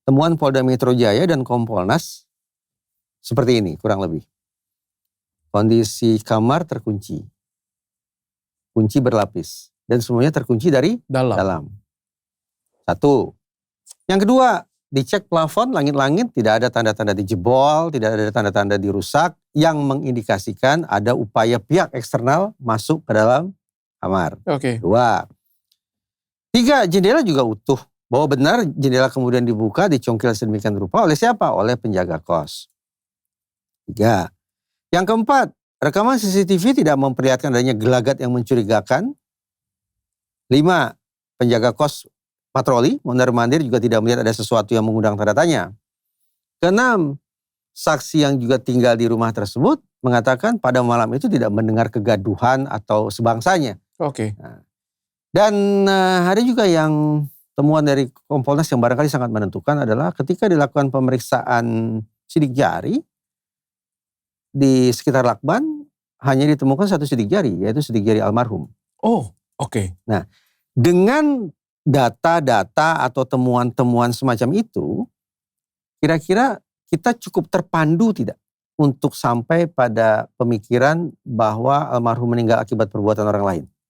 Temuan Polda Metro Jaya dan Kompolnas seperti ini kurang lebih. Kondisi kamar terkunci. Kunci berlapis. Dan semuanya terkunci dari dalam. Satu. Yang kedua, dicek plafon, langit-langit, tidak ada tanda-tanda dijebol, tidak ada tanda-tanda dirusak yang mengindikasikan ada upaya pihak eksternal masuk ke dalam kamar. Oke. Dua. Tiga, jendela juga utuh. Bahwa benar jendela kemudian dibuka, dicongkel sedemikian rupa oleh siapa? Oleh penjaga kos. Tiga. Yang keempat, rekaman CCTV tidak memperlihatkan adanya gelagat yang mencurigakan. Lima, penjaga kos patroli, mondar-mandir juga tidak melihat ada sesuatu yang mengundang tanda tanya. Keenam, saksi yang juga tinggal di rumah tersebut mengatakan pada malam itu tidak mendengar kegaduhan atau sebangsanya. Oke. Dan ada juga yang temuan dari Kompolnas yang barangkali sangat menentukan adalah ketika dilakukan pemeriksaan sidik jari di sekitar lakban hanya ditemukan satu sidik jari, yaitu sidik jari almarhum. Oh, oke. Nah, dengan data-data atau temuan-temuan semacam itu, kira-kira kita cukup terpandu tidak untuk sampai pada pemikiran bahwa almarhum meninggal akibat perbuatan orang lain?